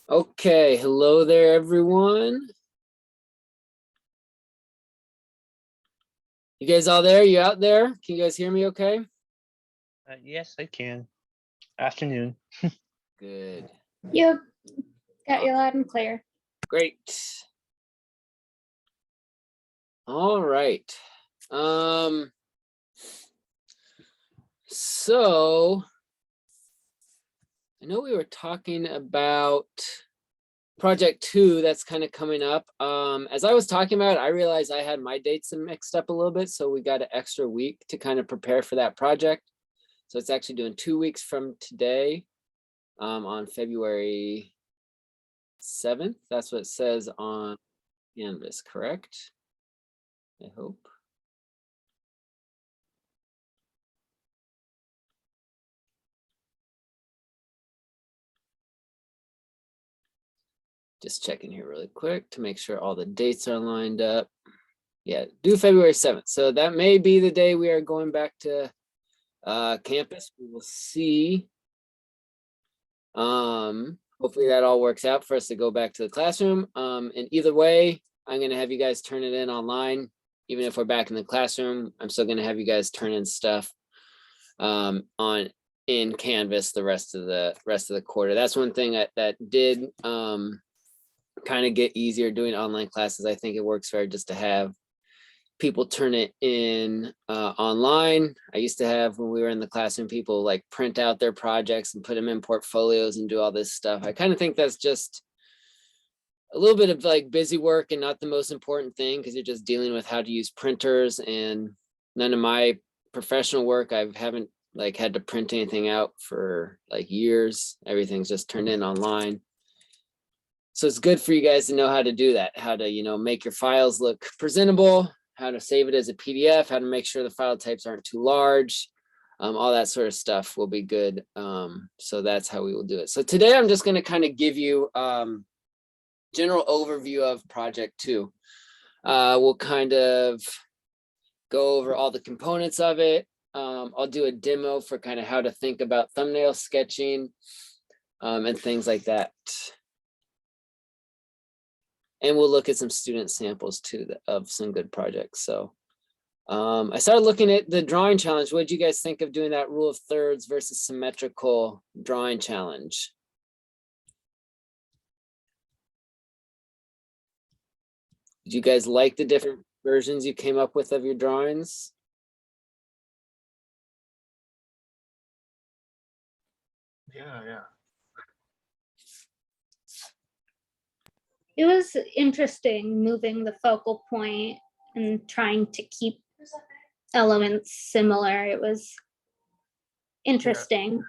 Okay, hello there, everyone. You guys all there? You out there? Can you guys hear me okay? Yes, I can. Afternoon. Good. Yep, got you loud and clear. Great. All right. So I know we were talking about project 2 that's kind of coming up. As I was talking about it, I realized I had my dates mixed up a little bit, so we got an extra week to kind of prepare for that project. So it's actually doing 2 weeks from today, on February 7th. That's what it says on Canvas, correct? I hope. Just checking here really quick to make sure all the dates are lined up. Yeah, due February 7th. So that may be the day we are going back to campus. We will see. Hopefully that all works out for us to go back to the classroom. And either way, I'm gonna have you guys turn it in online. Even if we're back in the classroom, I'm still gonna have you guys turn in stuff on in Canvas the rest of the quarter. That's one thing that did kind of get easier doing online classes. I think it works better just to have people turn it in online. I used to have, when we were in the classroom, people like print out their projects and put them in portfolios and do all this stuff. I kind of think that's just a little bit of like busy work and not the most important thing, because you're just dealing with how to use printers, and none of my professional work, I haven't like had to print anything out for like years. Everything's just turned in online. So it's good for you guys to know how to do that, how to, make your files look presentable, how to save it as a PDF, how to make sure the file types aren't too large. All that sort of stuff will be good. So that's how we will do it. So today I'm just going to kind of give you general overview of project 2. We'll kind of go over all the components of it. I'll do a demo for kind of how to think about thumbnail sketching and things like that. And we'll look at some student samples too of some good projects. So I started looking at the drawing challenge. What did you guys think of doing that rule of thirds versus symmetrical drawing challenge? Did you guys like the different versions you came up with of your drawings? Yeah. It was interesting moving the focal point and trying to keep elements similar. It was interesting.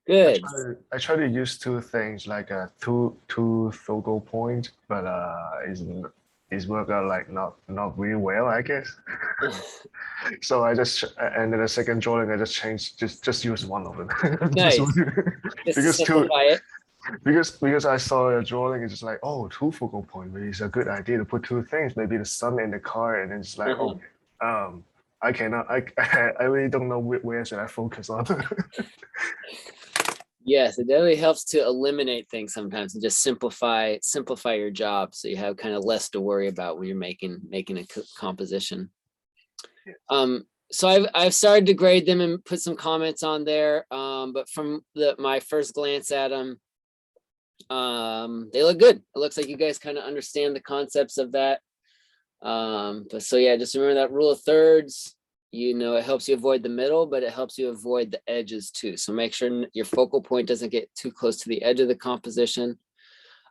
Good. I try to use two things, like two focal points, but it's worked out like not really well, I guess. So I just, and then the second drawing I just changed, just use one of them. Nice. Just because simplify it. because I saw a drawing, it's just like, oh, two focal point, maybe it's a good idea to put two things, maybe the sun and the car, and then it's like, I cannot, I really don't know where should I focus on. Yes, it definitely helps to eliminate things sometimes and just simplify your job, so you have kind of less to worry about when you're making a composition. So I've started to grade them and put some comments on there, but from my first glance at them, they look good. It looks like you guys kind of understand the concepts of that. But so yeah, just remember that rule of thirds. It helps you avoid the middle, but it helps you avoid the edges too. So make sure your focal point doesn't get too close to the edge of the composition.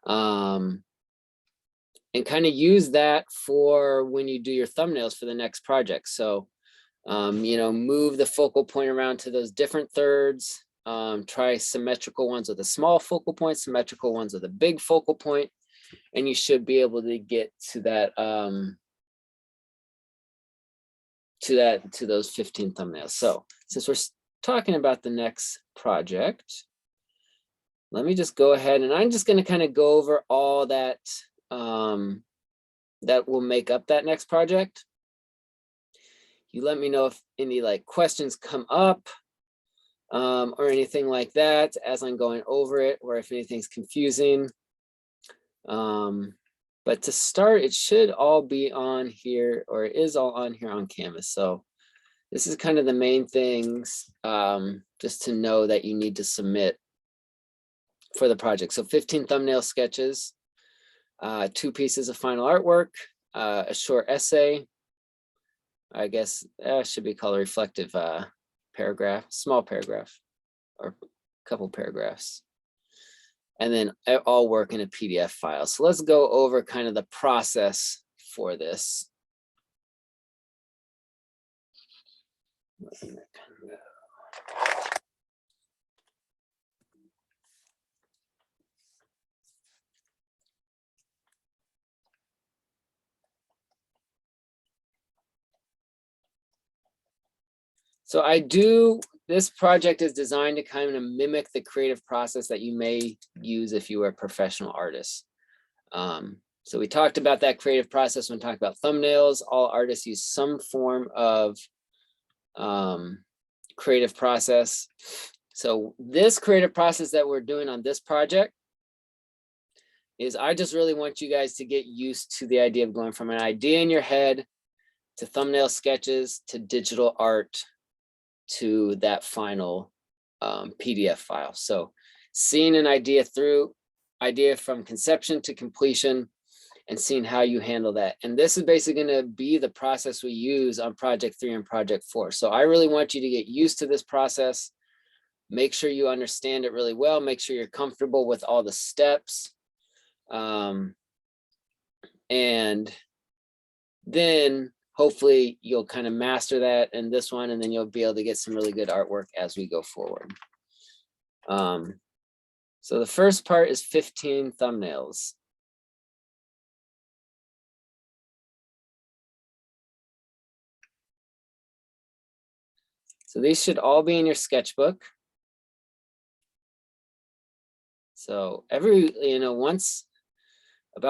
And kind of use that for when you do your thumbnails for the next project. So, move the focal point around to those different thirds. Try symmetrical ones with a small focal point, symmetrical ones with a big focal point, and you should be able to get to that, to those 15 thumbnails. So since we're talking about the next project, let me just go ahead, and I'm just going to kind of go over all that that will make up that next project. You let me know if any questions come up. or anything like that as I'm going over it, or if anything's confusing. But to start, it should all be on here, or it is all on here on Canvas. So this is kind of the main things, just to know that you need to submit for the project. So 15 thumbnail sketches, 2 pieces of final artwork, a short essay. I guess should be called a reflective paragraph, small paragraph, or a couple paragraphs. And then all work in a PDF file. So let's go over kind of the process for this. So this project is designed to kind of mimic the creative process that you may use if you were a professional artist. So we talked about that creative process when talking about thumbnails. All artists use some form of creative process. So this creative process that we're doing on this project is I just really want you guys to get used to the idea of going from an idea in your head to thumbnail sketches to digital art to that final PDF file. So seeing an idea from conception to completion and seeing how you handle that. And this is basically going to be the process we use on project 3 and project 4. So I really want you to get used to this process. Make sure you understand it really well. Make sure you're comfortable with all the steps. And then hopefully you'll kind of master that in this one, and then you'll be able to get some really good artwork as we go forward. So the first part is 15 thumbnails. So these should all be in your sketchbook. So about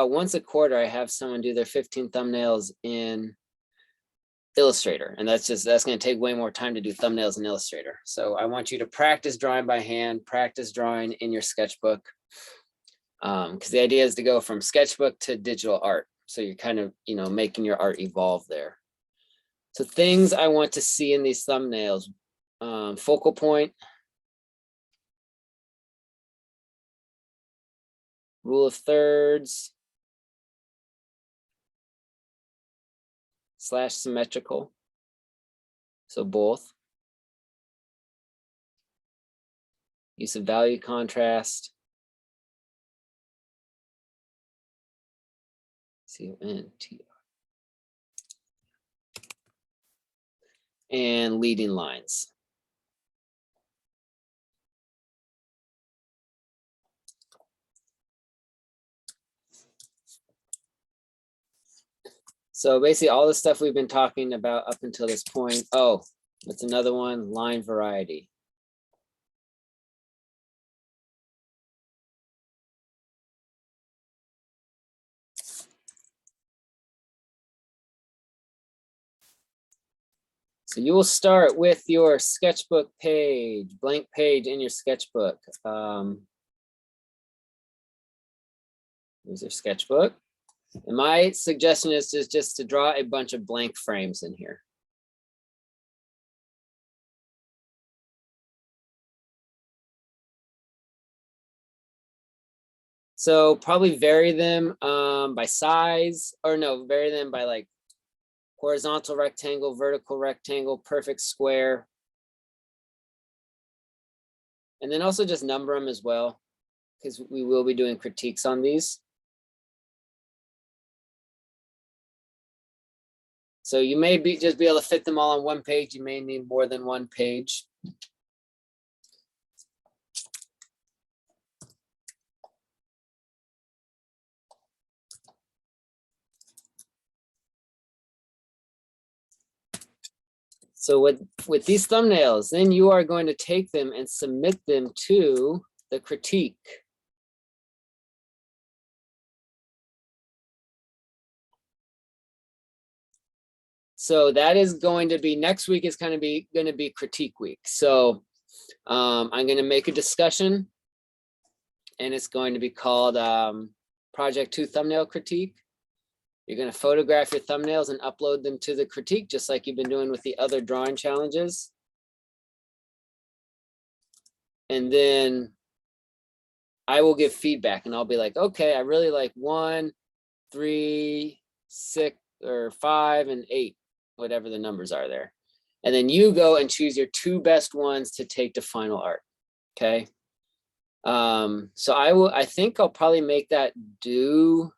once a quarter, I have someone do their 15 thumbnails in Illustrator, and that's going to take way more time to do thumbnails in Illustrator. So I want you to practice drawing by hand, practice drawing in your sketchbook, because the idea is to go from sketchbook to digital art. So you're kind of, making your art evolve there. So things I want to see in these thumbnails, focal point, rule of thirds, / symmetrical, so both. Use of value contrast. CONTR. And leading lines. So basically all the stuff we've been talking about up until this point. Oh, that's another one, line variety. So you will start with your sketchbook page, blank page in your sketchbook. Here's your sketchbook. And my suggestion is just to draw a bunch of blank frames in here. So probably vary them by size, or no, vary them by like horizontal rectangle, vertical rectangle, perfect square. And then also just number them as well, because we will be doing critiques on these. So you may just be able to fit them all on one page. You may need more than one page. So with these thumbnails, then you are going to take them and submit them to the critique. So that is going to be, next week is going to be critique week. So I'm going to make a discussion, and it's going to be called Project 2 Thumbnail Critique. You're going to photograph your thumbnails and upload them to the critique, just like you've been doing with the other drawing challenges. And then I will give feedback, and I'll be like, okay, I really like 1, 3, 6, or 5, and 8, whatever the numbers are there. And then you go and choose your 2 best ones to take to final art. Okay. So I think I'll probably make that due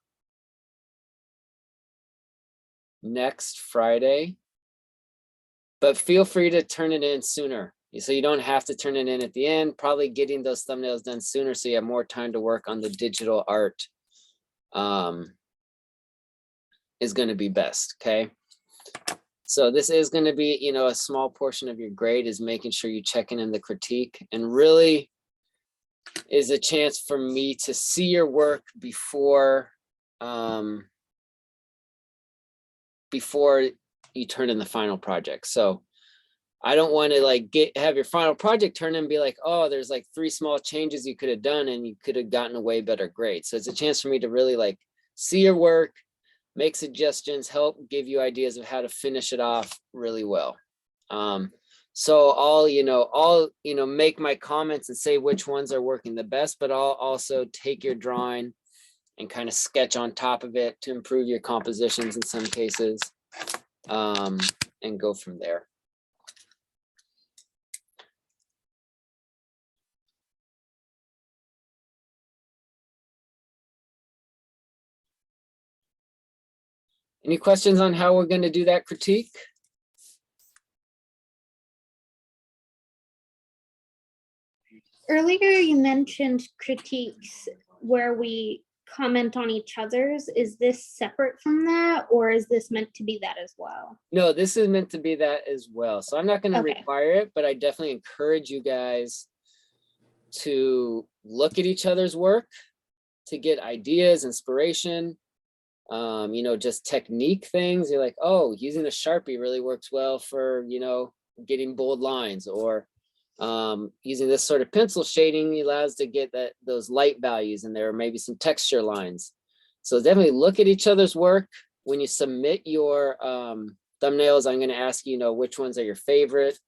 next Friday, but feel free to turn it in sooner. So you don't have to turn it in at the end, probably getting those thumbnails done sooner so you have more time to work on the digital art is going to be best. Okay. So this is going to be, you know, a small portion of your grade is making sure you checking in the critique, and really is a chance for me to see your work before before you turn in the final project. So I don't want to like have your final project turn in and be like, oh, there's like 3 small changes you could have done and you could have gotten a way better grade. So it's a chance for me to really like see your work, make suggestions, help give you ideas of how to finish it off really well. So I'll make my comments and say which ones are working the best, but I'll also take your drawing and kind of sketch on top of it to improve your compositions in some cases, and go from there. Any questions on how we're going to do that critique? Earlier, you mentioned critiques where we comment on each other's. Is this separate from that, or is this meant to be that as well? No, this is meant to be that as well. So I'm not going to Okay. require it, but I definitely encourage you guys to look at each other's work to get ideas, inspiration, just technique things. You're like, oh, using a Sharpie really works well for, getting bold lines, or using this sort of pencil shading allows to get those light values in there, or maybe some texture lines. So definitely look at each other's work. When you submit your thumbnails, I'm going to ask you, which ones are your favorite.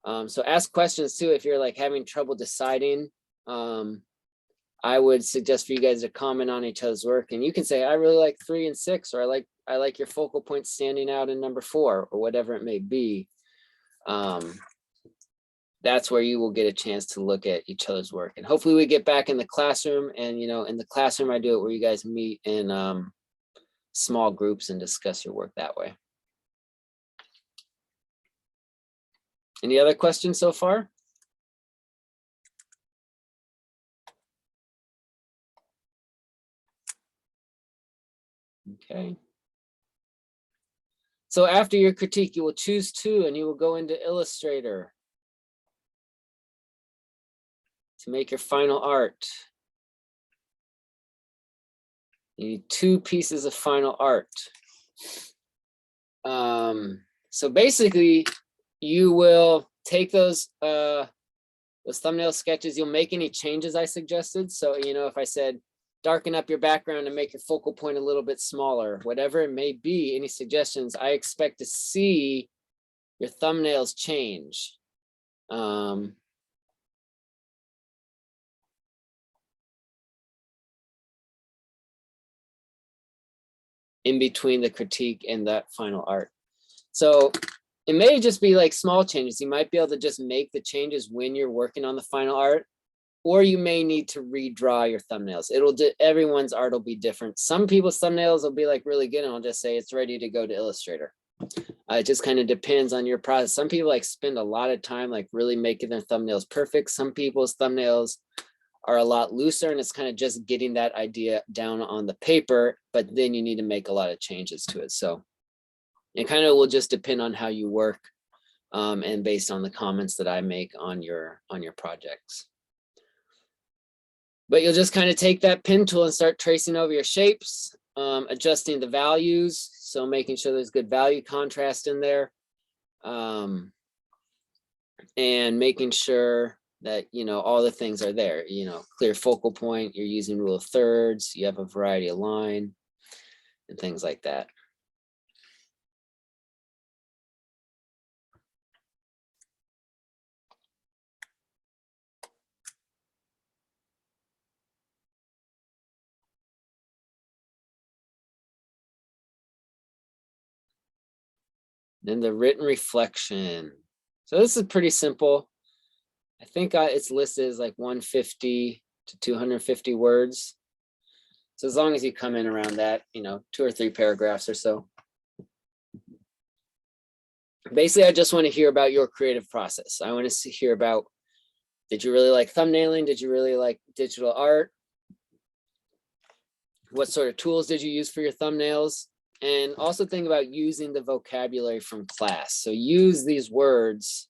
So ask questions too if you're like having trouble deciding. I would suggest for you guys to comment on each other's work, and you can say, I really like 3 and 6, or I like your focal point standing out in number 4, or whatever it may be. That's where you will get a chance to look at each other's work. And hopefully we get back in the classroom, and in the classroom I do it where you guys meet in small groups and discuss your work that way. Any other questions so far? Okay. So after your critique, you will choose 2 and you will go into Illustrator to make your final art. You need 2 pieces of final art. So basically you will take those thumbnail sketches, you'll make any changes I suggested. So, if I said, darken up your background and make your focal point a little bit smaller, whatever it may be, any suggestions, I expect to see your thumbnails change. In between the critique and that final art. So it may just be like small changes. You might be able to just make the changes when you're working on the final art, or you may need to redraw your thumbnails. Everyone's art will be different. Some people's thumbnails will be like really good, and I'll just say it's ready to go to Illustrator. It just kind of depends on your process. Some people spend a lot of time really making their thumbnails perfect. Some people's thumbnails are a lot looser, and it's kind of just getting that idea down on the paper, but then you need to make a lot of changes to it. So it kind of will just depend on how you work, and based on the comments that I make on your projects. But you'll just kind of take that pen tool and start tracing over your shapes, adjusting the values. So making sure there's good value contrast in there. and making sure that, you know, all the things are there, you know, clear focal point, you're using rule of thirds, you have a variety of line and things like that. Then the written reflection. So this is pretty simple. I think it's listed as like 150 to 250 words. So as long as you come in around that, you know, 2 or 3 paragraphs or so. Basically, I just want to hear about your creative process. I want to hear about, did you really like thumbnailing? Did you really like digital art? What sort of tools did you use for your thumbnails? And also think about using the vocabulary from class. So use these words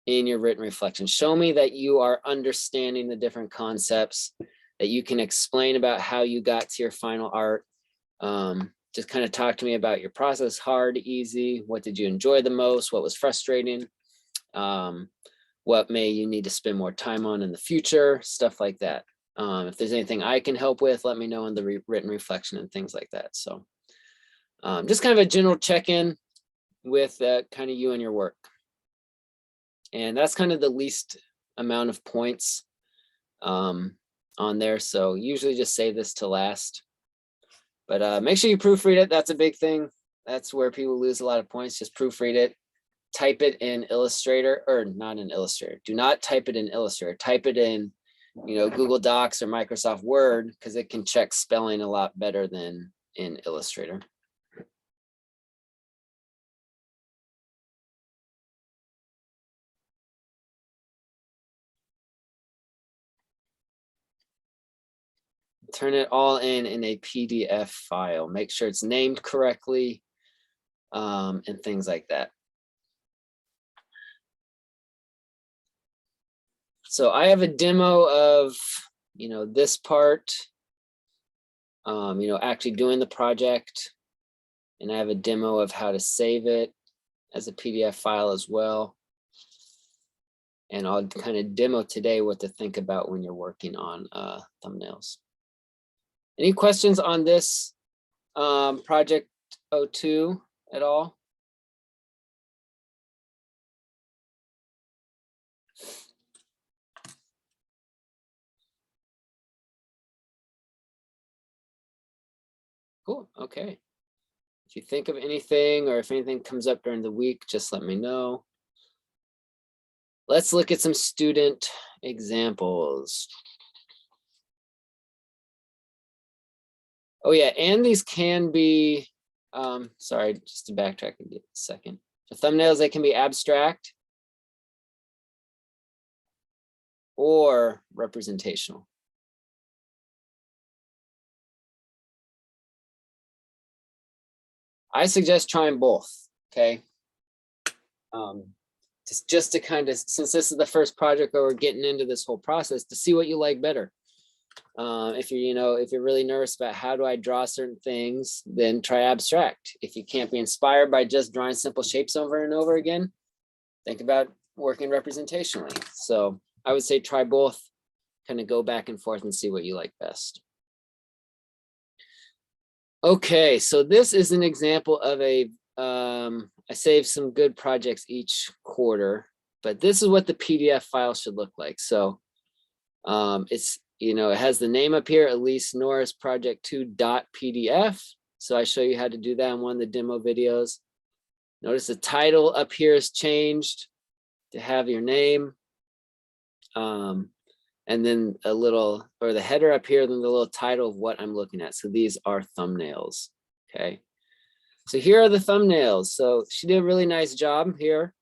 in your written reflection. Show me that you are understanding the different concepts, that you can explain about how you got to your final art. Just kind of talk to me about your process, hard, easy, what did you enjoy the most, what was frustrating, what may you need to spend more time on in the future, stuff like that. If there's anything I can help with, let me know in the written reflection and things like that. So just kind of a general check-in with kind of you and your work. And that's kind of the least amount of points on there. So usually just save this to last. But make sure you proofread it. That's a big thing. That's where people lose a lot of points. Just proofread it. Type it in Illustrator, or not in Illustrator. Do not type it in Illustrator. Type it in, you know, Google Docs or Microsoft Word, because it can check spelling a lot better than in Illustrator. Turn it all in a PDF file. Make sure it's named correctly, and things like that. So I have a demo of, you know, this part, you know, actually doing the project. And I have a demo of how to save it as a PDF file as well. And I'll kind of demo today what to think about when you're working on thumbnails. Any questions on this project 02 at all? Cool, okay. If you think of anything or if anything comes up during the week, just let me know. Let's look at some student examples. Oh yeah, and these can be, sorry, just to backtrack a second. The thumbnails, they can be abstract or representational. I suggest trying both, okay? Just to kind of, since this is the first project where we're getting into this whole process, to see what you like better. If you're, you know, if you're really nervous about how do I draw certain things, then try abstract. If you can't be inspired by just drawing simple shapes over and over again, think about working representationally. So I would say try both, kind of go back and forth and see what you like best. Okay, so this is an example of a, I save some good projects each quarter, but this is what the PDF file should look like. So it's, you know, it has the name up here, Elise Norris Project 2.pdf. So I show you how to do that in one of the demo videos. Notice the title up here is changed to have your name. And then a little, or the header up here, then the little title of what I'm looking at. So these are thumbnails, okay? So here are the thumbnails. So she did a really nice job here.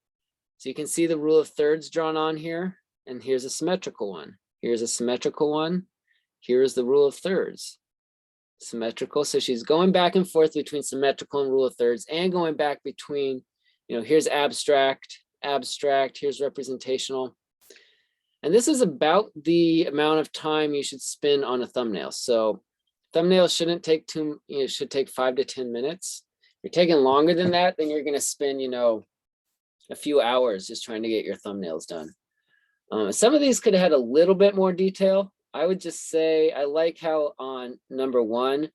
So you can see the rule of thirds drawn on here, and here's a symmetrical one. Here's a symmetrical one. Here's the rule of thirds. Symmetrical, so she's going back and forth between symmetrical and rule of thirds, and going back between, you know, here's abstract, abstract, here's representational. And this is about the amount of time you should spend on a thumbnail. So thumbnails shouldn't take too, you know, it should take 5 to 10 minutes. If you're taking longer than that, then you're going to spend, you know, a few hours just trying to get your thumbnails done. Some of these could have had a little bit more detail. I would just say, I like how on number 1,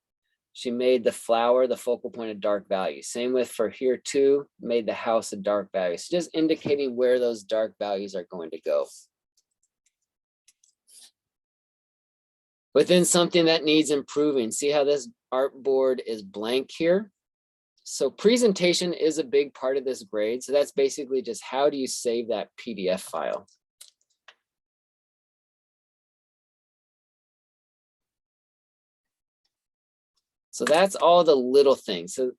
she made the flower the focal point of dark value. Same with for here too, made the house a dark value. So just indicating where those dark values are going to go. But then something that needs improving. See how this artboard is blank here? So presentation is a big part of this grade. So that's basically just how do you save that PDF file? So that's all the little things. So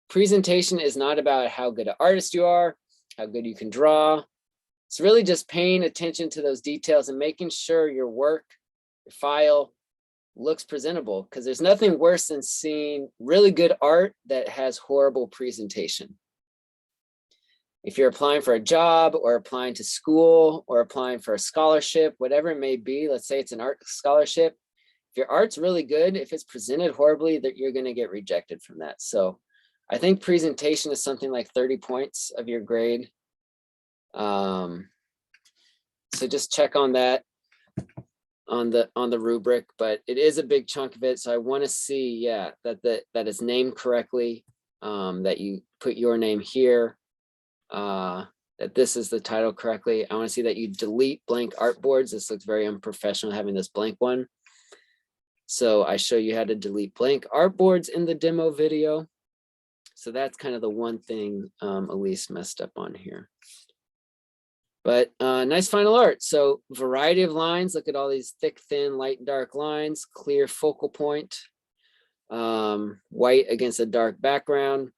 presentation is not about how good an artist you are, how good you can draw. It's really just paying attention to those details and making sure your work, your file looks presentable, because there's nothing worse than seeing really good art that has horrible presentation. If you're applying for a job or applying to school or applying for a scholarship, whatever it may be, let's say it's an art scholarship, if your art's really good, if it's presented horribly, that you're going to get rejected from that. So I think presentation is something like 30 points of your grade. So just check on that on the rubric, but it is a big chunk of it. So I want to see, yeah, that it's named correctly, that you put your name here, that this is the title correctly. I want to see that you delete blank artboards. This looks very unprofessional having this blank one. So I show you how to delete blank artboards in the demo video. So that's kind of the one thing Elise messed up on here. But nice final art. So variety of lines. Look at all these thick, thin, light, dark lines, clear focal point, white against a dark background.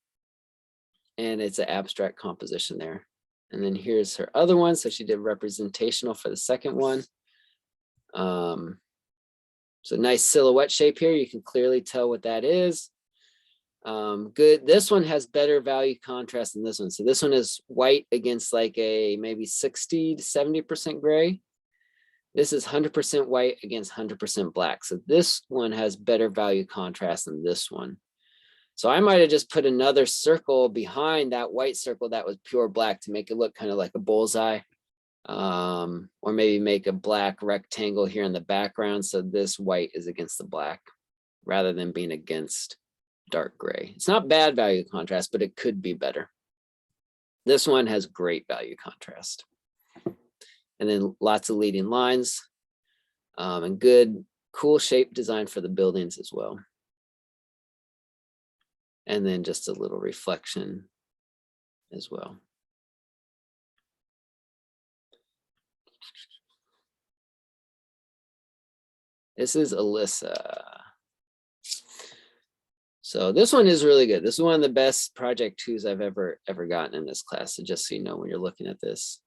And it's an abstract composition there. And then here's her other one. So she did representational for the second one. So nice silhouette shape here. You can clearly tell what that is. Good. This one has better value contrast than this one. So this one is white against like a maybe 60 to 70% gray. This is 100% white against 100% black. So this one has better value contrast than this one. So I might have just put another circle behind that white circle that was pure black to make it look kind of like a bullseye. Or maybe make a black rectangle here in the background. So this white is against the black rather than being against dark gray. It's not bad value contrast, but it could be better. This one has great value contrast. And then lots of leading lines, and good, cool shape design for the buildings as well. And then just a little reflection as well. This is Alyssa. So this one is really good. This is one of the best project 2s I've ever gotten in this class. So just so you know when you're looking at this.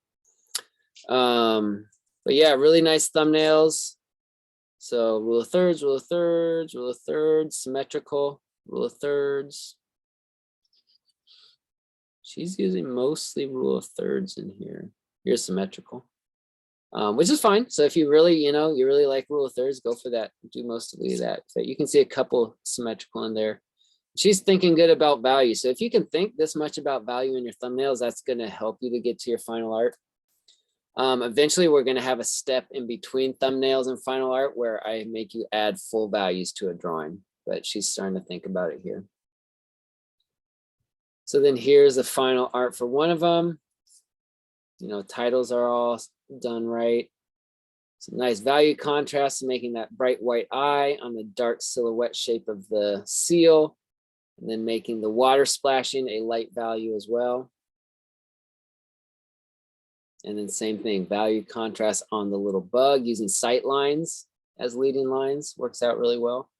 But yeah, really nice thumbnails. So rule of thirds, rule of thirds, rule of thirds, symmetrical, rule of thirds. She's using mostly rule of thirds in here. Here's symmetrical. Which is fine. So if you really, you really like rule of thirds, go for that. Do mostly that. But you can see a couple symmetrical in there. She's thinking good about value. So if you can think this much about value in your thumbnails, that's going to help you to get to your final art. Eventually, we're going to have a step in between thumbnails and final art where I make you add full values to a drawing. But she's starting to think about it here. So then here's the final art for one of them. Titles are all done right. Some nice value contrast, making that bright white eye on the dark silhouette shape of the seal, and then making the water splashing a light value as well. And then same thing, value contrast on the little bug using sight lines as leading lines, works out really well.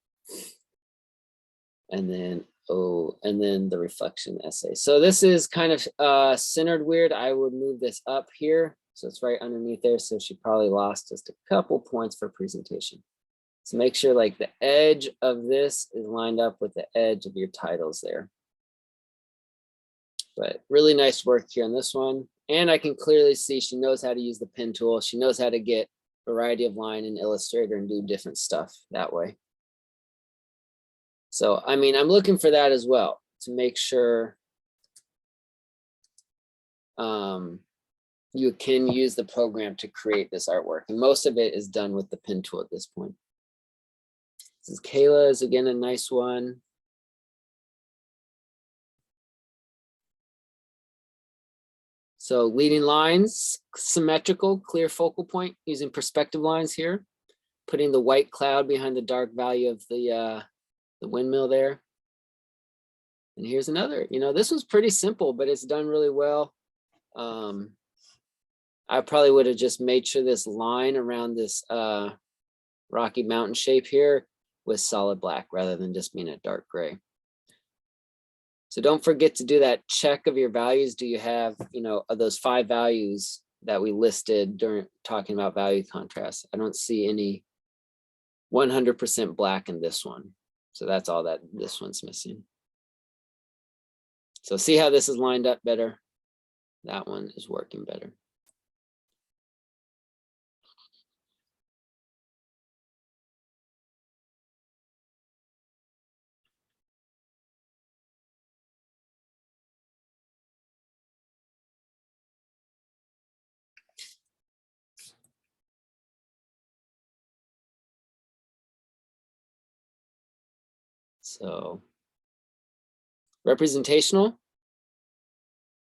And then the reflection essay. So this is kind of centered weird. I would move this up here. So it's right underneath there. So she probably lost just a couple points for presentation. So make sure like the edge of this is lined up with the edge of your titles there. But really nice work here on this one. And I can clearly see she knows how to use the pen tool. She knows how to get variety of line in Illustrator and do different stuff that way. So, I mean, I'm looking for that as well to make sure you can use the program to create this artwork. And most of it is done with the pen tool at this point. This is Kayla is again a nice one. So leading lines, symmetrical, clear focal point using perspective lines here. Putting the white cloud behind the dark value of the windmill there. And here's another, this was pretty simple, but it's done really well. I probably would have just made sure this line around this Rocky Mountain shape here was solid black rather than just being a dark gray. So don't forget to do that check of your values. Do you have, of those 5 values that we listed during talking about value contrast? I don't see any 100% black in this one. So that's all that this one's missing. So see how this is lined up better? That one is working better. So representational,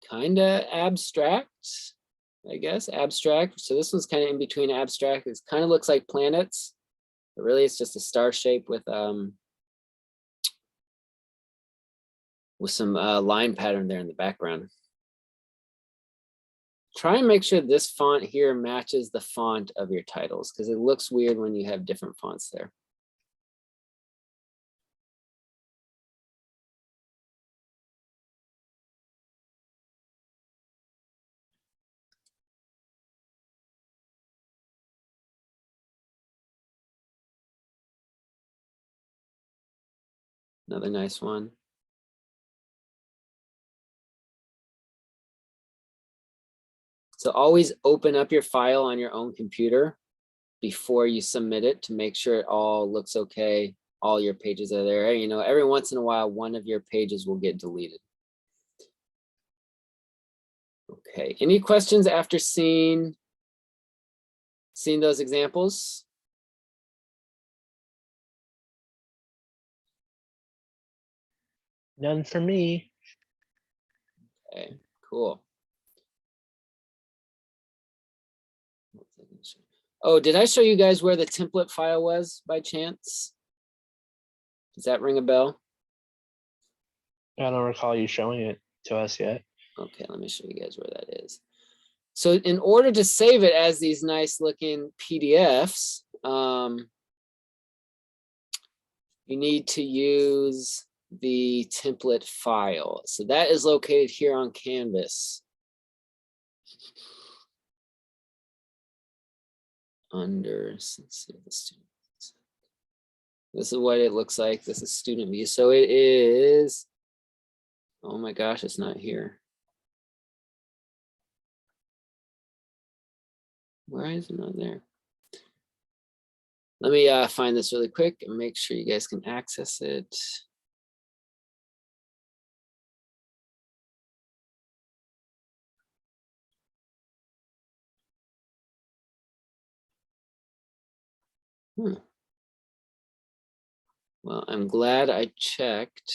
kind of abstract, I guess, abstract. So this one's kind of in between abstract. It kind of looks like planets, but really it's just a star shape with some line pattern there in the background. Try and make sure this font here matches the font of your titles because it looks weird when you have different fonts there. Another nice one. So always open up your file on your own computer before you submit it to make sure it all looks okay. All your pages are there. Every once in a while, one of your pages will get deleted. Okay, any questions after seeing those examples? None for me. Okay, cool. Oh, did I show you guys where the template file was by chance? Does that ring a bell? I don't recall you showing it to us yet. Okay, let me show you guys where that is. So in order to save it as these nice looking PDFs, you need to use the template file. So that is located here on Canvas. Let's see the student. This is what it looks like. This is student view. So it is, oh my gosh, it's not here. Why is it not there? Let me find this really quick and make sure you guys can access it. Well, I'm glad I checked.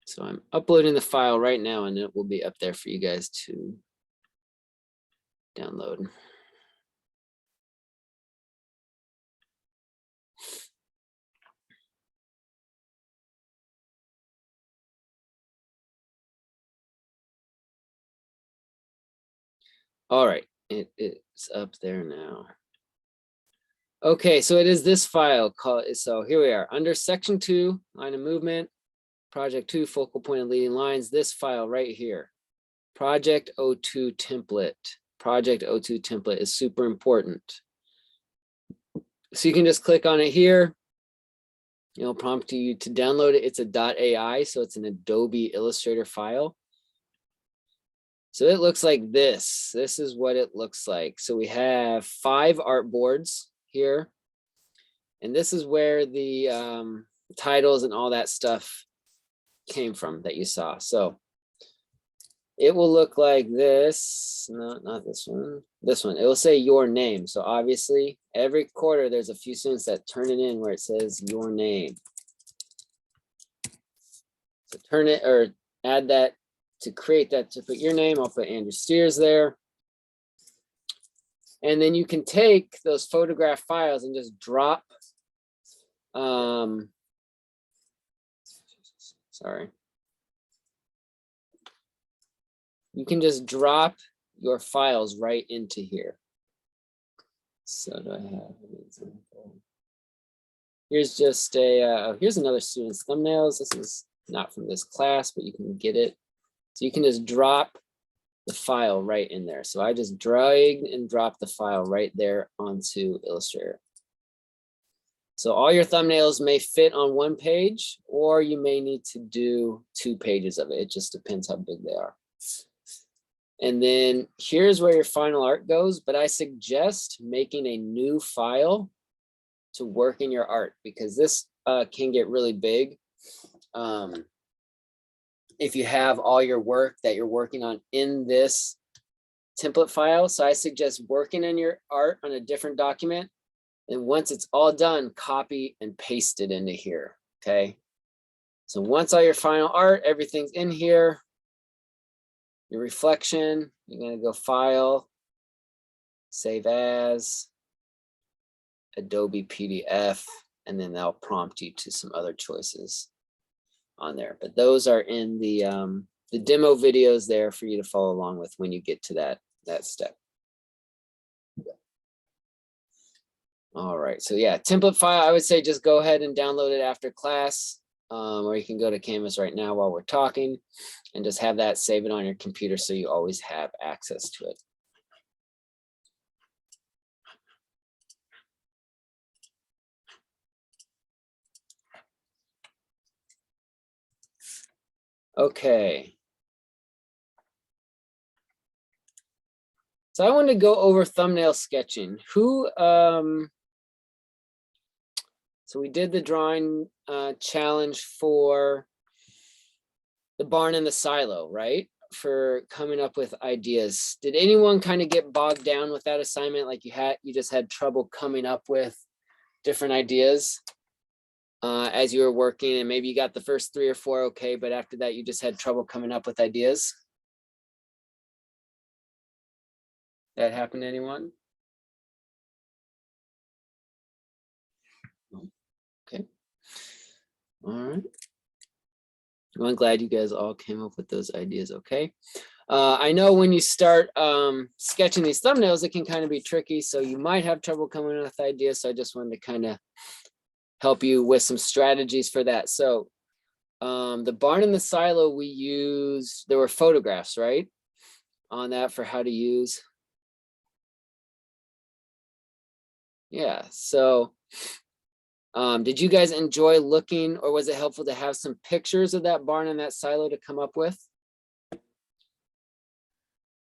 So I'm uploading the file right now and it will be up there for you guys to download. All right, it is up there now. Okay, so it is this file called, so here we are under section 2, line of movement, project 2, focal point and leading lines, this file right here, project 02 template. Project 02 template is super important. So you can just click on it here. It'll prompt you to download it. It's a .ai, so it's an Adobe Illustrator file. So it looks like this. This is what it looks like. So we have 5 artboards here. And this is where the titles and all that stuff came from that you saw. So it will look like this. No, not this one. This one. It will say your name. So obviously every quarter there's a few students that turn it in where it says your name. So turn it or add that to create that, to put your name. I'll put Andrew Steers there. And then you can take those photograph files and just drop, sorry. You can just drop your files right into here. So do I have an example? Here's just a, here's another student's thumbnails. This is not from this class, but you can get it. So you can just drop the file right in there. So I just drag and drop the file right there onto Illustrator. So all your thumbnails may fit on one page, or you may need to do 2 pages of it. It just depends how big they are. And then here's where your final art goes, but I suggest making a new file to work in your art, because this can get really big. If you have all your work that you're working on in this template file. So I suggest working in your art on a different document. And once it's all done, copy and paste it into here, okay? So once all your final art, everything's in here, your reflection, you're gonna go File, Save As, Adobe PDF, and then that'll prompt you to some other choices on there. But those are in the demo videos there for you to follow along with when you get to that step. All right, so yeah, template file, I would say just go ahead and download it after class, or you can go to Canvas right now while we're talking and just have that, save it on your computer so you always have access to it. Okay. So I want to go over thumbnail sketching. So we did the drawing challenge for the barn and the silo, right? For coming up with ideas. Did anyone kind of get bogged down with that assignment? Like you just had trouble coming up with different ideas as you were working, and maybe you got the first 3 or 4 okay, but after that you just had trouble coming up with ideas? That happened to anyone? Okay. All right. Well, I'm glad you guys all came up with those ideas, okay? I know when you start sketching these thumbnails, it can kind of be tricky, so you might have trouble coming up with ideas, so I just wanted to kind of help you with some strategies for that. So the barn and the silo we used, there were photographs, right? On that for how to use. Yeah, so did you guys enjoy looking, or was it helpful to have some pictures of that barn and that silo to come up with?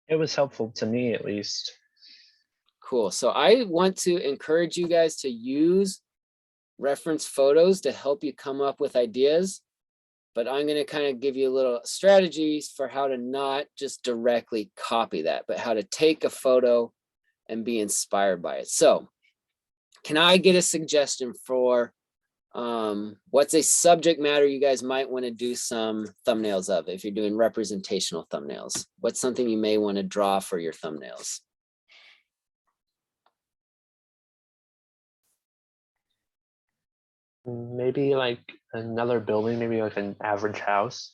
It was helpful to me, at least. Cool. So I want to encourage you guys to use reference photos to help you come up with ideas, but I'm going to kind of give you a little strategies for how to not just directly copy that, but how to take a photo and be inspired by it. So can I get a suggestion for what's a subject matter you guys might want to do some thumbnails of if you're doing representational thumbnails? What's something you may want to draw for your thumbnails? Maybe like another building, maybe like an average house,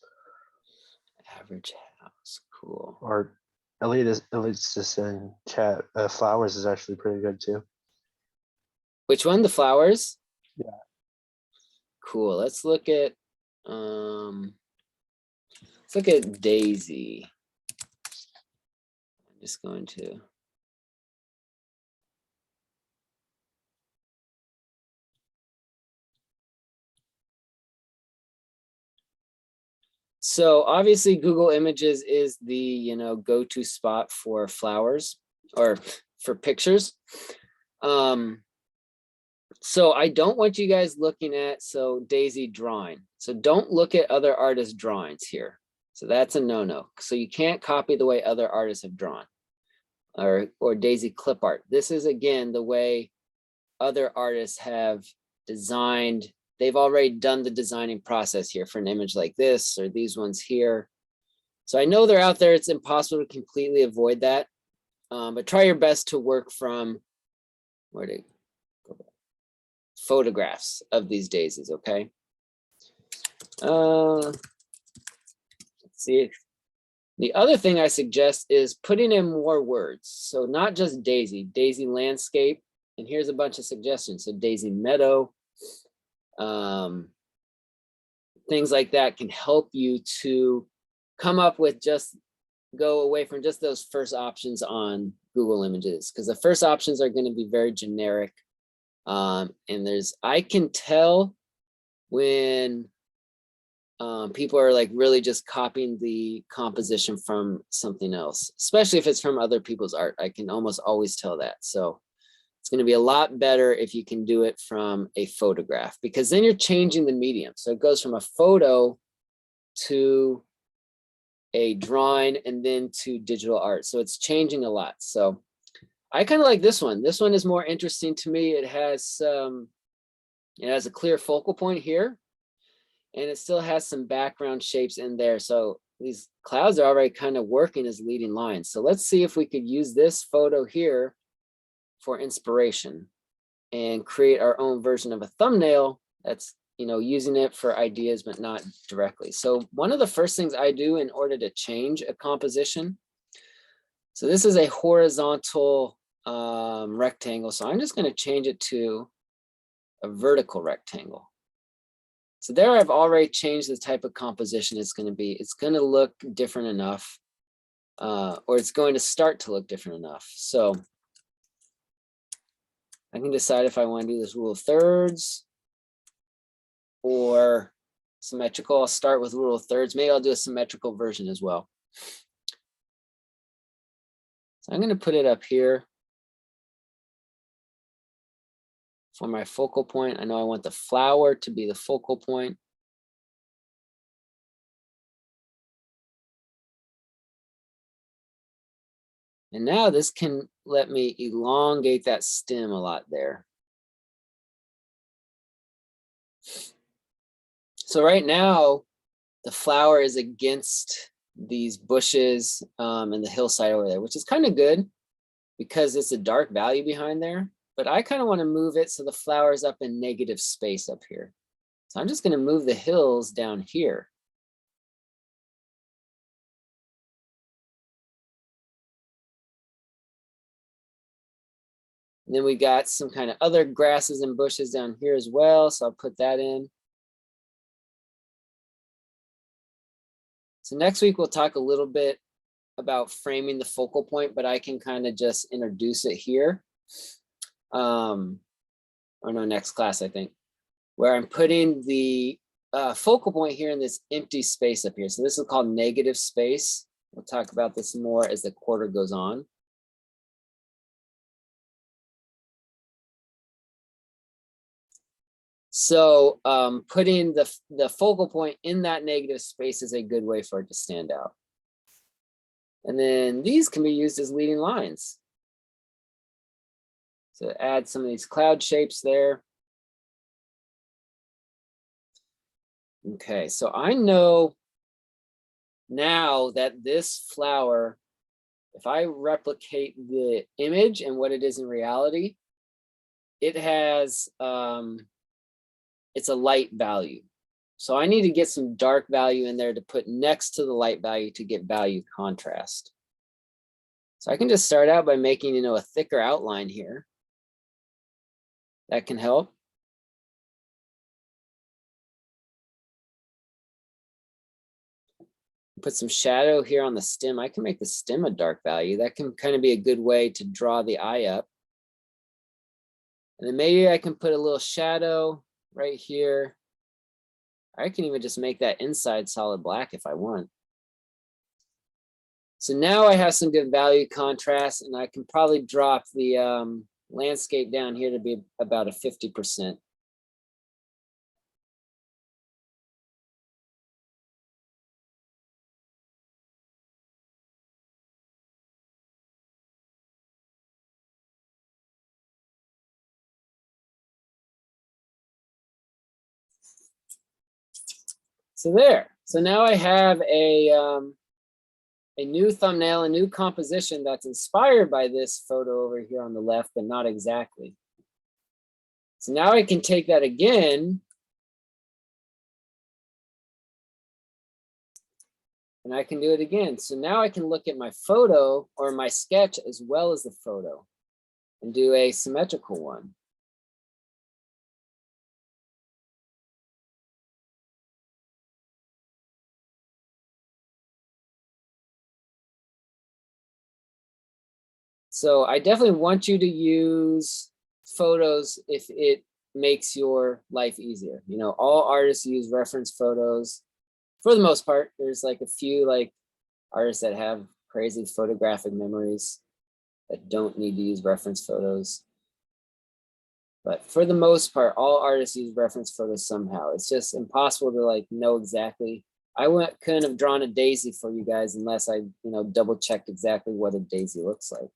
Average house, cool. or Elite just in chat. Flowers is actually pretty good too. Which one? The flowers? Yeah. Cool. Let's look at Daisy. I'm just going to. So obviously Google Images is the, go-to spot for flowers or for pictures. So I don't want you guys looking at, so Daisy drawing. So don't look at other artists' drawings here. So that's a no-no. So you can't copy the way other artists have drawn or Daisy clip art. This is again, the way other artists have designed. They've already done the designing process here for an image like this or these ones here. So I know they're out there. It's impossible to completely avoid that. But try your best to work from photographs of these daisies, okay? Let's see. The other thing I suggest is putting in more words. So not just Daisy, Daisy landscape, and here's a bunch of suggestions. So Daisy meadow, things like that can help you to come up with go away from just those first options on Google Images, because the first options are going to be very generic. And I can tell when people are like really just copying the composition from something else, especially if it's from other people's art. I can almost always tell that. So it's going to be a lot better if you can do it from a photograph, because then you're changing the medium. So it goes from a photo to a drawing and then to digital art. So it's changing a lot. So I kind of like this one. This one is more interesting to me. It has a clear focal point here, and it still has some background shapes in there. So these clouds are already kind of working as leading lines. So let's see if we could use this photo here for inspiration and create our own version of a thumbnail that's, using it for ideas, but not directly. So one of the first things I do in order to change a composition, so this is a horizontal rectangle. So I'm just going to change it to a vertical rectangle. So there I've already changed the type of composition it's going to be. It's going to look different enough, or it's going to start to look different enough. So I can decide if I want to do this rule of thirds or symmetrical. I'll start with rule of thirds. Maybe I'll do a symmetrical version as well. So I'm going to put it up here for my focal point. I know I want the flower to be the focal point. And now this can let me elongate that stem a lot there. So right now, the flower is against these bushes and the hillside over there, which is kind of good because it's a dark value behind there. But I kind of want to move it so the flower is up in negative space up here. So I'm just going to move the hills down here. And then we got some kind of other grasses and bushes down here as well. So I'll put that in. So next week, we'll talk a little bit about framing the focal point, but I can kind of just introduce it here. Or no, next class, I think, where I'm putting the focal point here in this empty space up here. So this is called negative space. We'll talk about this more as the quarter goes on. So putting the focal point in that negative space is a good way for it to stand out. And then these can be used as leading lines. So add some of these cloud shapes there. Okay, so I know now that this flower, if I replicate the image and what it is in reality, it has, it's a light value. So I need to get some dark value in there to put next to the light value to get value contrast. So I can just start out by making, a thicker outline here. That can help. Put some shadow here on the stem. I can make the stem a dark value. That can kind of be a good way to draw the eye up. And then maybe I can put a little shadow right here I can even just make that inside solid black if I want. So now I have some good value contrast, and I can probably drop the landscape down here to be about a 50%. So there. So now I have a new thumbnail, a new composition that's inspired by this photo over here on the left, but not exactly. So now I can take that again and I can do it again. So now I can look at my photo or my sketch as well as the photo and do a symmetrical one. So I definitely want you to use photos if it makes your life easier. You know, all artists use reference photos for the most part. There's like a few like artists that have crazy photographic memories that don't need to use reference photos. But for the most part, all artists use reference photos somehow. It's just impossible to like know exactly. I couldn't have drawn a daisy for you guys unless I, double checked exactly what a daisy looks like.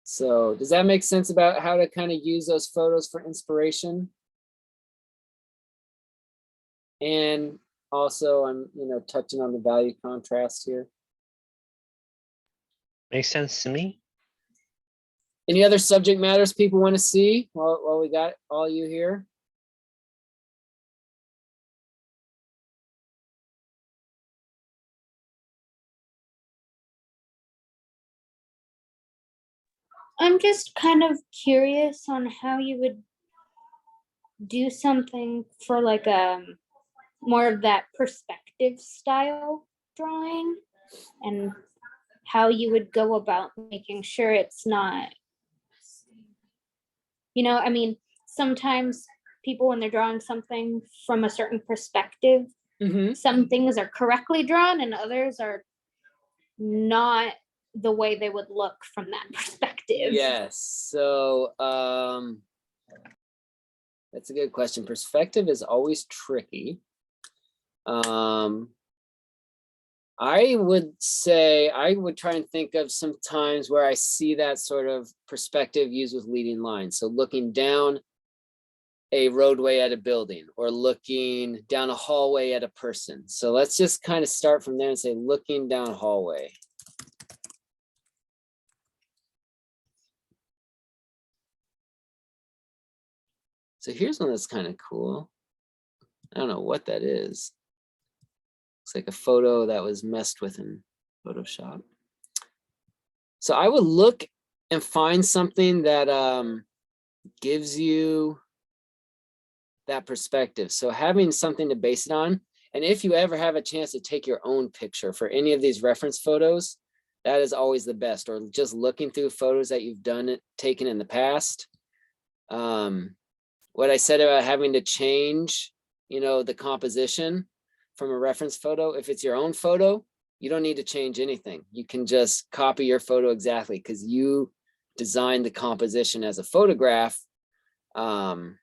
So does that make sense about how to kind of use those photos for inspiration? And also I'm, touching on the value contrast here. Makes sense to me. Any other subject matters people want to see while we got all you here? I'm just kind of curious on how you would do something for like more of that perspective style drawing, and how you would go about making sure it's not, I mean, sometimes people when they're drawing something from a certain perspective, some things are correctly drawn and others are not the way they would look from that perspective. Yes. So that's a good question. Perspective is always tricky. I would say I would try and think of some times where I see that sort of perspective used with leading lines. So looking down a roadway at a building or looking down a hallway at a person. So let's just kind of start from there and say looking down a hallway. So here's one that's kind of cool. I don't know what that is. Looks like a photo that was messed with in Photoshop. So I would look and find something that gives you that perspective. So having something to base it on. And if you ever have a chance to take your own picture for any of these reference photos, that is always the best. Or just looking through photos that you've taken in the past. What I said about having to change, the composition from a reference photo, if it's your own photo, you don't need to change anything. You can just copy your photo exactly because you designed the composition as a photograph. And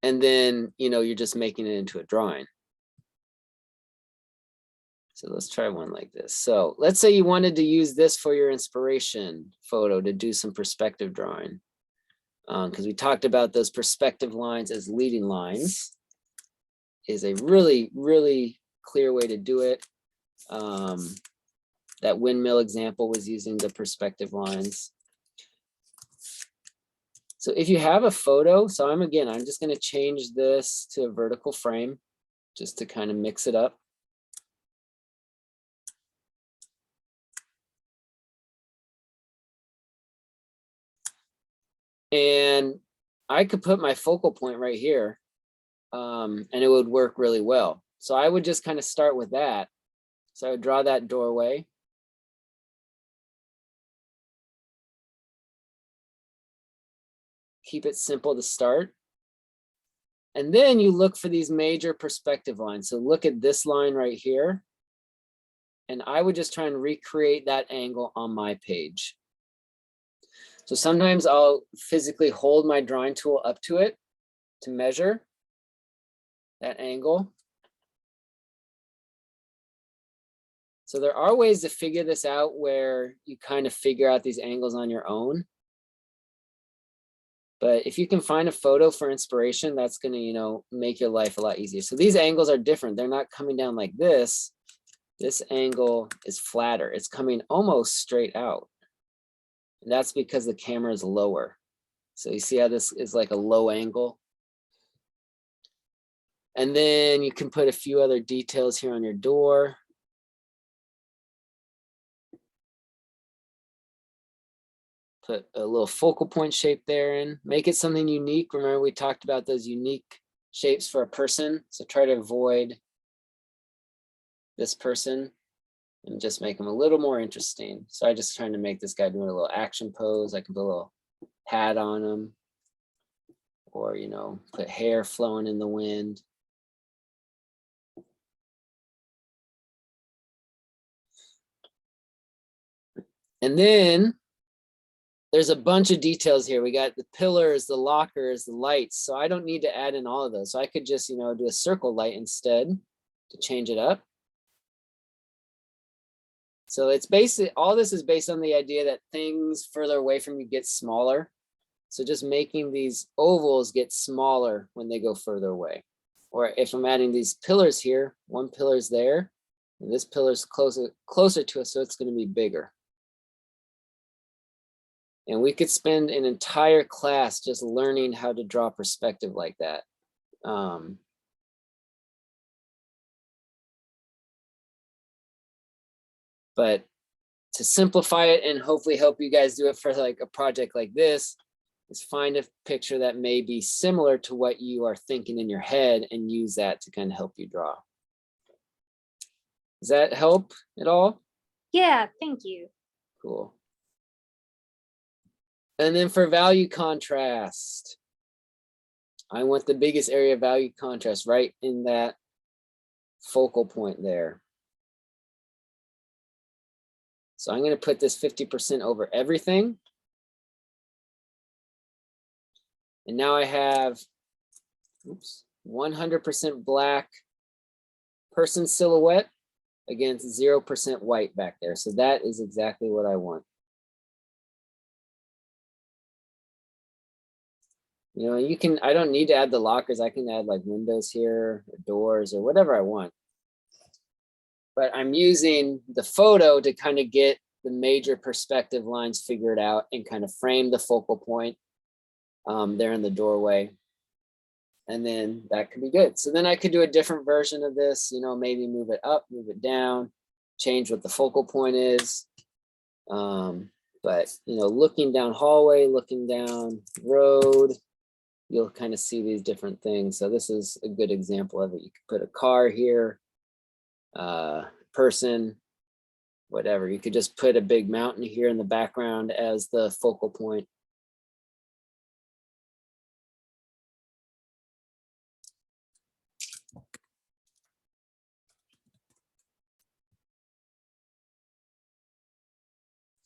then, you're just making it into a drawing. So let's try one like this. So let's say you wanted to use this for your inspiration photo to do some perspective drawing. Because we talked about those perspective lines as leading lines is a really, really clear way to do it. That windmill example was using the perspective lines. So if you have a photo, so I'm just going to change this to a vertical frame just to kind of mix it up. And I could put my focal point right here, and it would work really well. So I would just kind of start with that. So I would draw that doorway. Keep it simple to start. And then you look for these major perspective lines. So look at this line right here. And I would just try and recreate that angle on my page. So sometimes I'll physically hold my drawing tool up to it to measure that angle. So there are ways to figure this out where you kind of figure out these angles on your own. But if you can find a photo for inspiration, that's going to, you know, make your life a lot easier. So these angles are different. They're not coming down like this. This angle is flatter. It's coming almost straight out. And that's because the camera is lower. So you see how this is like a low angle? And then you can put a few other details here on your door. Put a little focal point shape there in, make it something unique. Remember, we talked about those unique shapes for a person. So try to avoid this person and just make them a little more interesting. So I just trying to make this guy doing a little action pose. I can put a little hat on him, or, you know, put hair flowing in the wind. And then there's a bunch of details here. We got the pillars, the lockers, the lights. So I don't need to add in all of those. So I could just, you know, do a circle light instead to change it up. So it's basically, all this is based on the idea that things further away from you get smaller. So just making these ovals get smaller when they go further away. Or if I'm adding these pillars here, one pillar's there, and this pillar's closer to us, so it's going to be bigger. And we could spend an entire class just learning how to draw perspective like that. But to simplify it and hopefully help you guys do it for like a project like this, is find a picture that may be similar to what you are thinking in your head and use that to kind of help you draw. Does that help at all? Yeah, thank you. Cool. And then for value contrast, I want the biggest area of value contrast right in that focal point there. So I'm going to put this 50% over everything. And now I have 100% black person silhouette against 0% white back there. So that is exactly what I want. You know, you can, I don't need to add the lockers. I can add like windows here, or doors, or whatever I want. But I'm using the photo to kind of get the major perspective lines figured out and kind of frame the focal point there in the doorway. And then that could be good. So then I could do a different version of this, you know, maybe move it up, move it down, change what the focal point is. But, you know, looking down hallway, looking down road, you'll kind of see these different things. So this is a good example of it. You could put a car here, person, whatever. You could just put a big mountain here in the background as the focal point.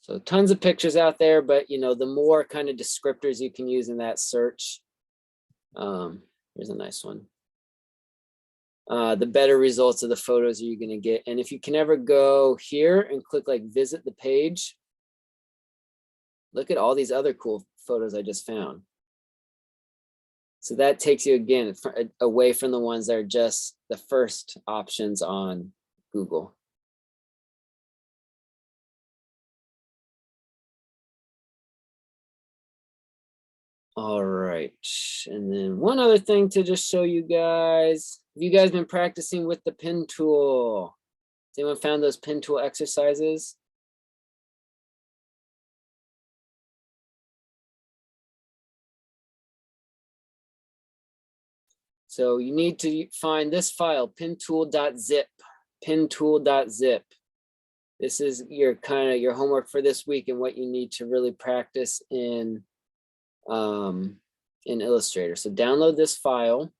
So tons of pictures out there, but you know, the more kind of descriptors you can use in that search, here's a nice one. The better results of the photos you're going to get. And if you can ever go here and click like visit the page, look at all these other cool photos I just found. So that takes you again away from the ones that are just the first options on Google. All right, and then one other thing to just show you guys. Have you guys been practicing with the pen tool? Has anyone found those pen tool exercises? So you need to find this file, pintool.zip, pintool.zip. This is your your homework for this week and what you need to really practice in Illustrator. So download this file.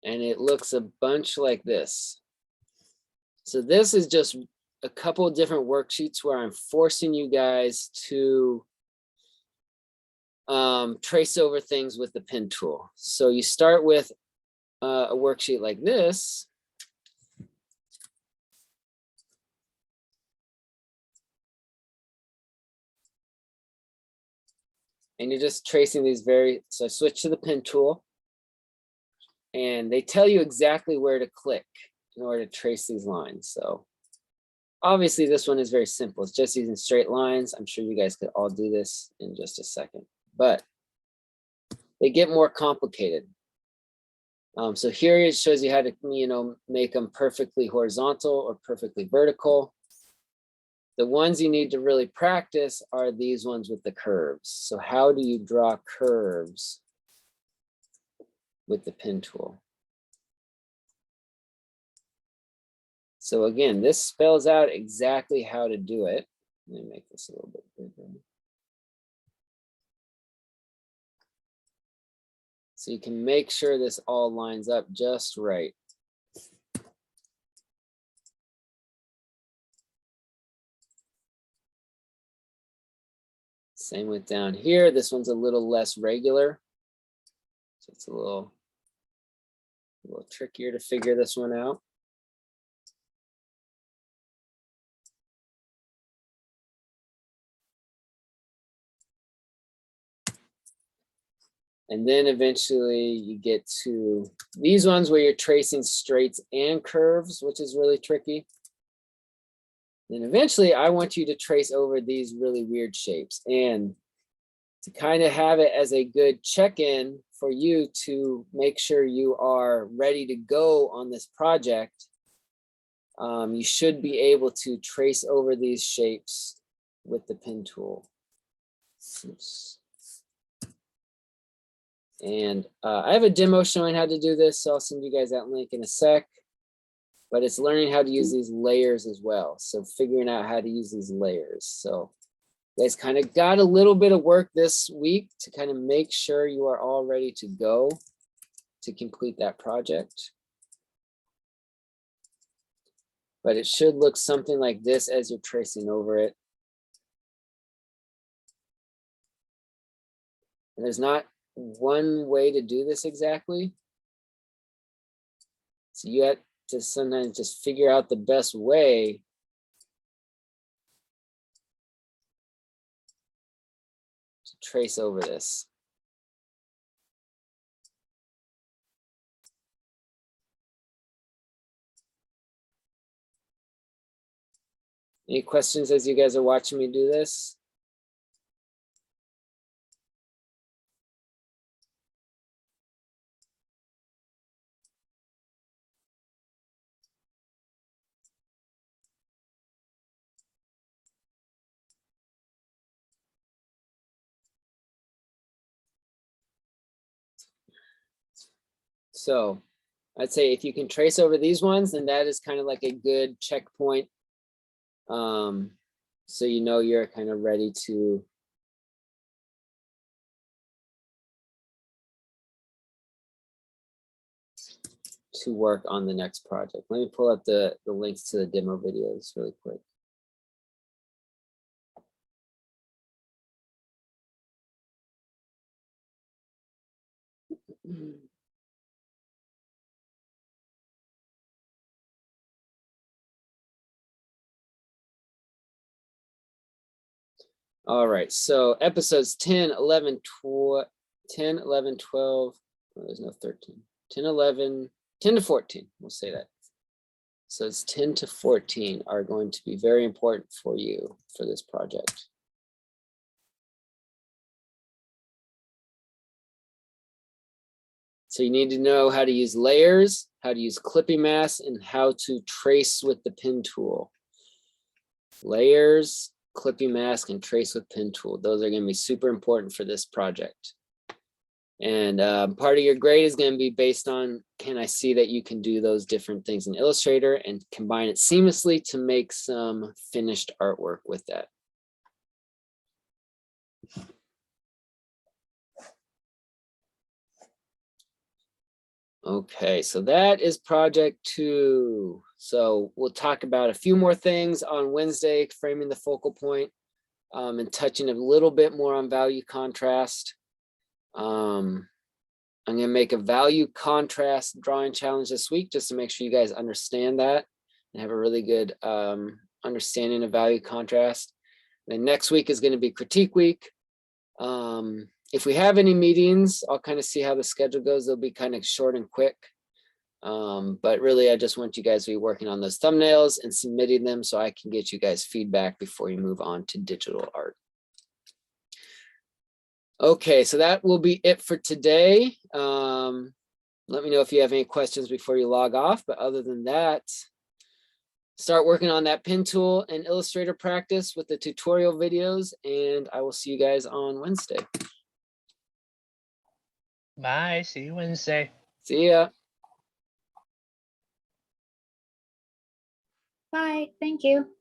And it looks a bunch like this. So this is just a couple of different worksheets where I'm forcing you guys to trace over things with the pen tool. So you start with a worksheet like this. And you're just tracing these so I switch to the pen tool. And they tell you exactly where to click in order to trace these lines. So obviously this one is very simple. It's just using straight lines. I'm sure you guys could all do this in just a second, but they get more complicated. So here it shows you how to, make them perfectly horizontal or perfectly vertical. The ones you need to really practice are these ones with the curves. So how do you draw curves with the pen tool? So again, this spells out exactly how to do it. Let me make this a little bit bigger. So you can make sure this all lines up just right. Same with down here. This one's a little less regular. So it's a little trickier to figure this one out. And then eventually you get to these ones where you're tracing straights and curves, which is really tricky. And eventually I want you to trace over these really weird shapes and to kind of have it as a good check-in for you to make sure you are ready to go on this project. You should be able to trace over these shapes with the pen tool. Oops. And I have a demo showing how to do this, so I'll send you guys that link in a sec. But it's learning how to use these layers as well. So figuring out how to use these layers. So you guys kind of got a little bit of work this week to kind of make sure you are all ready to go to complete that project. But it should look something like this as you're tracing over it. And there's not one way to do this exactly. So you have to sometimes just figure out the best way to trace over this. Any questions as you guys are watching me do this? So I'd say if you can trace over these ones, then that is kind of like a good checkpoint. So you know you're kind of ready to work on the next project. Let me pull up the links to the demo videos really quick. All right, so episodes 10, 11, 12, 10, 11, 12, oh, there's no 13, 10, 11, 10 to 14, we'll say that. So it's 10 to 14 are going to be very important for you for this project. So you need to know how to use layers, how to use clipping masks, and how to trace with the pen tool. Layers, clipping mask, and trace with pen tool. Those are gonna be super important for this project. And part of your grade is gonna be based on, can I see that you can do those different things in Illustrator and combine it seamlessly to make some finished artwork with that. Okay, so that is project 2. So we'll talk about a few more things on Wednesday, framing the focal point, and touching a little bit more on value contrast. I'm gonna make a value contrast drawing challenge this week just to make sure you guys understand that and have a really good understanding of value contrast. Then next week is gonna be critique week. If we have any meetings, I'll kind of see how the schedule goes. They'll be kind of short and quick. But really, I just want you guys to be working on those thumbnails and submitting them so I can get you guys feedback before you move on to digital art. Okay, so that will be it for today. Let me know if you have any questions before you log off. But other than that, start working on that pen tool and Illustrator practice with the tutorial videos, and I will see you guys on Wednesday. Bye. See you Wednesday. See ya. Bye, thank you.